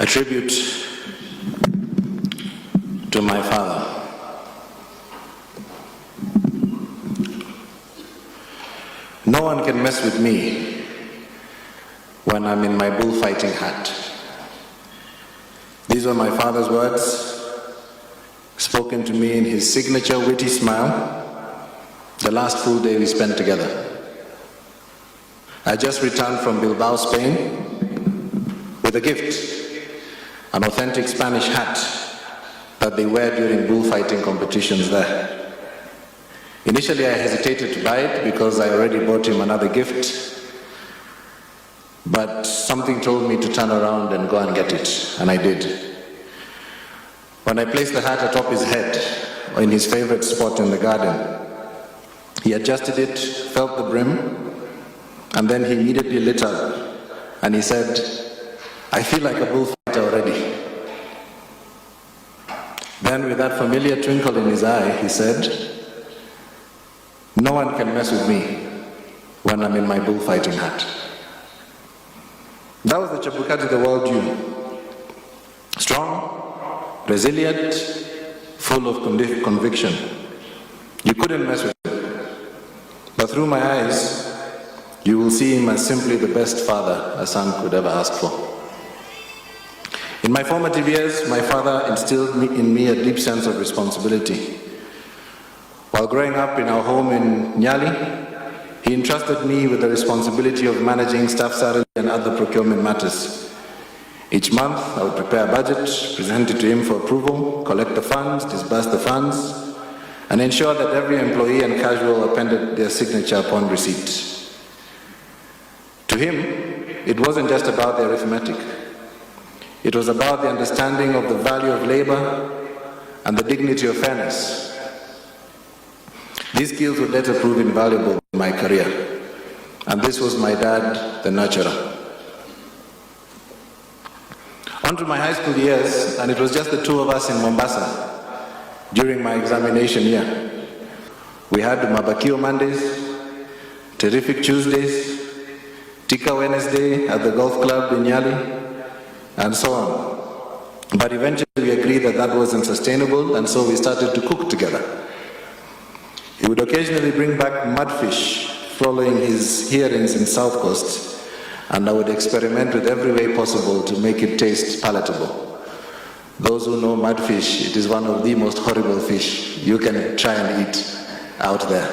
A tribute to my father. No one can mess with me when I'm in my bullfighting hat. These were my father's words, spoken to me in his signature witty smile, the last full day we spent together. I just returned from Bilbao, Spain, with a gift, an authentic Spanish hat that they wear during bullfighting competitions there. Initially, I hesitated to buy it because I already bought him another gift, but something told me to turn around and go and get it, and I did. When I placed the hat atop his head, in his favorite spot in the garden, he adjusted it, felt the brim, and then he immediately lit up, and he said, "I feel like a bullfighter already." Then with that familiar twinkle in his eye, he said, "No one can mess with me when I'm in my bullfighting hat." That was the Chebukati the world knew. Strong, resilient, full of conviction. You couldn't mess with him. But through my eyes, you will see him as simply the best father a son could ever ask for. In my formative years, my father instilled in me a deep sense of responsibility. While growing up in our home in Nyali, he entrusted me with the responsibility of managing staff salary and other procurement matters. Each month, I would prepare a budget, present it to him for approval, collect the funds, disburse the funds, and ensure that every employee and casual appended their signature upon receipt. To him, it wasn't just about the arithmetic. It was about the understanding of the value of labor and the dignity of fairness. These skills would later prove invaluable in my career, and this was my dad, the nurturer. On to my high school years, and it was just the two of us in Mombasa during my examination year. We had Mabakio Mondays, Terrific Tuesdays, Tika Wednesday at the golf club in Nyali, and so on. But eventually we agreed that that wasn't sustainable, and so we started to cook together. He would occasionally bring back mudfish following his hearings in South Coast, and I would experiment with every way possible to make it taste palatable. Those who know mudfish, it is one of the most horrible fish you can try and eat out there.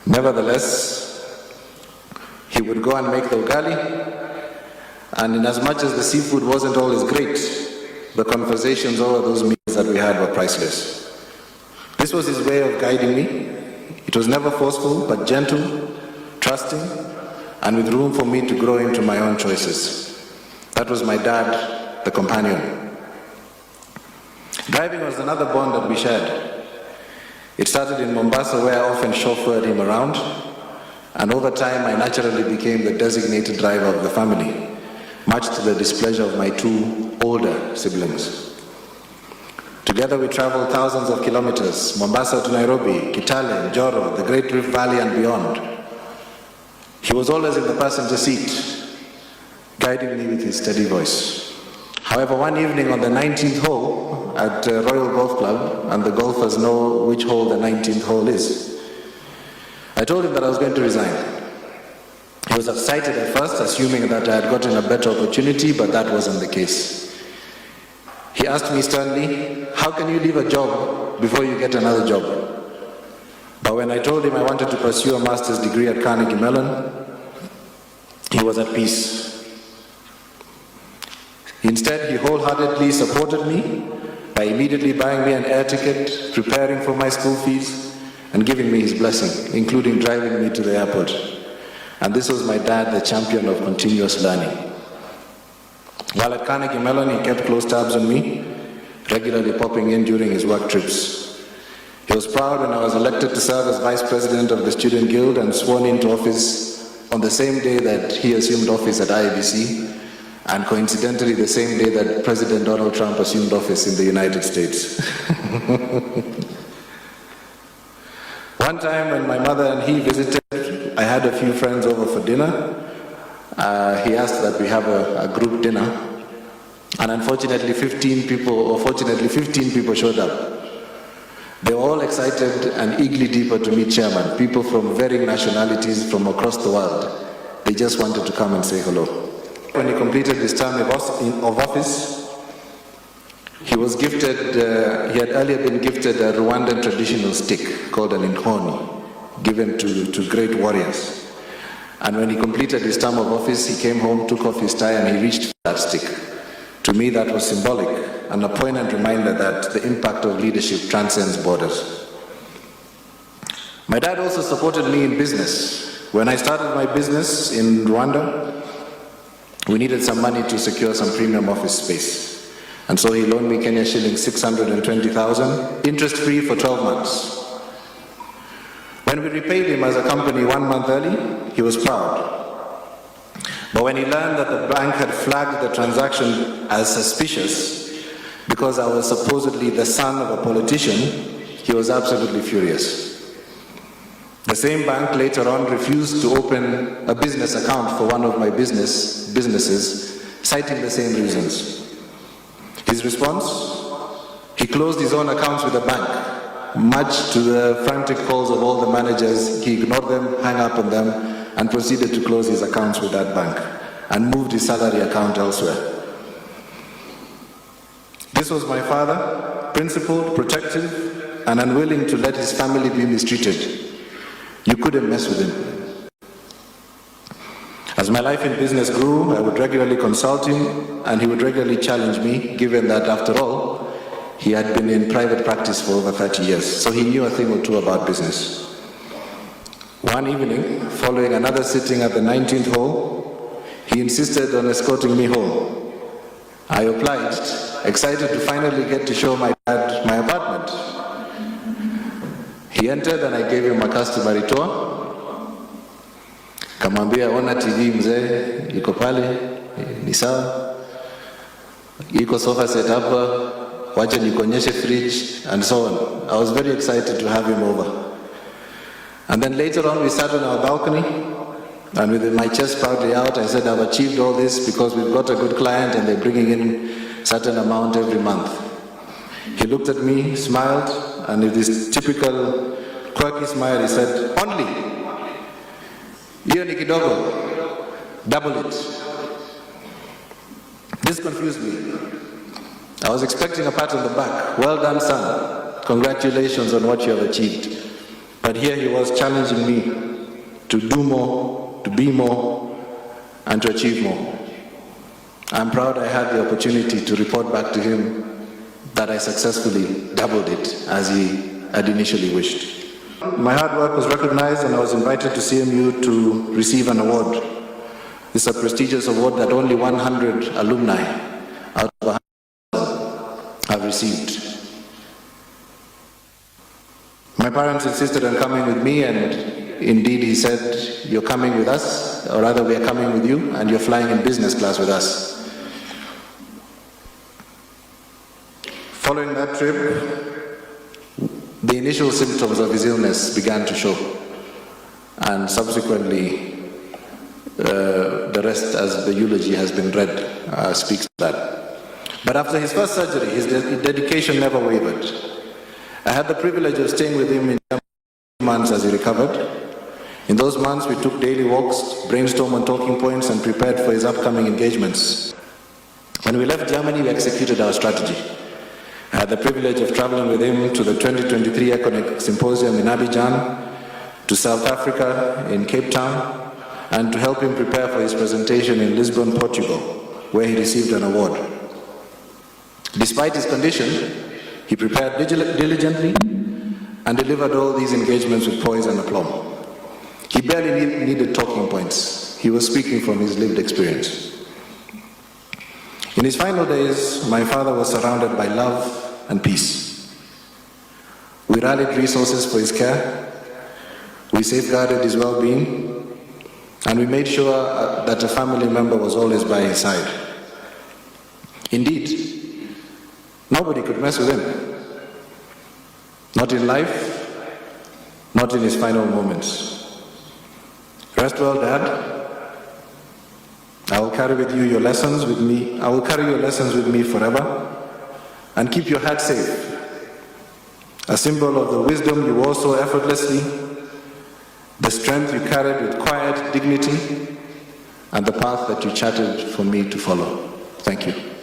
Nevertheless, he would go and make the ugali, and in as much as the seafood wasn't always great, the conversations over those meals that we had were priceless. This was his way of guiding me. It was never forceful, but gentle, trusting, and with room for me to grow into my own choices. That was my dad, the companion. Driving was another bond that we shared. It started in Mombasa, where I often chauffeured him around, and over time I naturally became the designated driver of the family, much to the displeasure of my two older siblings. Together we traveled thousands of kilometers, Mombasa to Nairobi, Kitale, Njoro, the Great Rift Valley and beyond. He was always in the passenger seat, guiding me with his steady voice. However, one evening on the 19th hole at Royal Golf Club, and the golfers know which hole the 19th hole is, I told him that I was going to resign. He was excited at first, assuming that I had gotten a better opportunity, but that wasn't the case. He asked me sternly, "How can you leave a job before you get another job?" But when I told him I wanted to pursue a master's degree at Carnegie Mellon, he was at peace. Instead, he wholeheartedly supported me by immediately buying me an air ticket, preparing for my school fees, and giving me his blessing, including driving me to the airport. And this was my dad, the champion of continuous learning. While at Carnegie Mellon, he kept close tabs on me, regularly popping in during his work trips. He was proud when I was elected to serve as vice president of the Student Guild and sworn into office on the same day that he assumed office at IABC, and coincidentally the same day that President Donald Trump assumed office in the United States. One time when my mother and he visited, I had a few friends over for dinner. He asked that we have a group dinner. And unfortunately, 15 people showed up. They were all excited and eagerly deeper to meet Chairman, people from varying nationalities from across the world. They just wanted to come and say hello. When he completed his term of office, he was gifted, he had earlier been gifted a Rwandan traditional stick called an inhoni, given to great warriors. And when he completed his term of office, he came home, took off his tie, and he reached for that stick. To me, that was symbolic and a poignant reminder that the impact of leadership transcends borders. My dad also supported me in business. When I started my business in Rwanda, we needed some money to secure some premium office space. And so he loaned me Kenya shillings 620,000, interest-free for 12 months. When we repaid him as a company 1 month early, he was proud. But when he learned that the bank had flagged the transaction as suspicious because I was supposedly the son of a politician, he was absolutely furious. The same bank later on refused to open a business account for one of my businesses, citing the same reasons. His response? He closed his own accounts with the bank. Much to the frantic calls of all the managers, he ignored them, hung up on them, and proceeded to close his accounts with that bank and moved his salary account elsewhere. This was my father, principled, protective, and unwilling to let his family be mistreated. You couldn't mess with him. As my life in business grew, I would regularly consult him, and he would regularly challenge me, given that, after all, he had been in private practice for over 30 years, so he knew a thing or two about business. One evening, following another sitting at the 19th hole, he insisted on escorting me home. I obliged, excited to finally get to show my dad my apartment. He entered and I gave him a customary tour. Kamwambia, ona TV mzee, iko pale, ni sawa. Iko sofa set hapa, wacha nikonyeshe fridge, and so on. I was very excited to have him over. And then later on we sat on our balcony, and with my chest proudly out, I said, I've achieved all this because we've got a good client and they're bringing in a certain amount every month. He looked at me, smiled, and with this typical quirky smile, he said, only. Hiyo ni kidogo, double it. This confused me. I was expecting a pat on the back. Well done, son. Congratulations on what you have achieved. But here he was challenging me to do more, to be more, and to achieve more. I'm proud I had the opportunity to report back to him that I successfully doubled it as he had initially wished. My hard work was recognized and I was invited to CMU to receive an award. It's a prestigious award that only 100 alumni out of 100 have received. My parents insisted on coming with me, and indeed he said, you're coming with us, or rather we are coming with you, and you're flying in business class with us. Following that trip, the initial symptoms of his illness began to show, and subsequently the rest, as the eulogy has been read, speaks to that. But after his first surgery, his dedication never wavered. I had the privilege of staying with him in months as he recovered. In those months, we took daily walks, brainstormed on talking points, and prepared for his upcoming engagements. When we left Germany, we executed our strategy. I had the privilege of traveling with him to the 2023 Economic Symposium in Abidjan, to South Africa in Cape Town, and to help him prepare for his presentation in Lisbon, Portugal, where he received an award. Despite his condition, he prepared diligently and delivered all these engagements with poise and aplomb. He barely needed talking points. He was speaking from his lived experience. In his final days, my father was surrounded by love and peace. We rallied resources for his care, we safeguarded his well-being, and we made sure that a family member was always by his side. Indeed, nobody could mess with him. Not in life, not in his final moments. Rest well, Dad. I will carry with you your lessons with me. I will carry your lessons with me forever and keep your heart safe. A symbol of the wisdom you wore so effortlessly, the strength you carried with quiet dignity, and the path that you charted for me to follow. Thank you.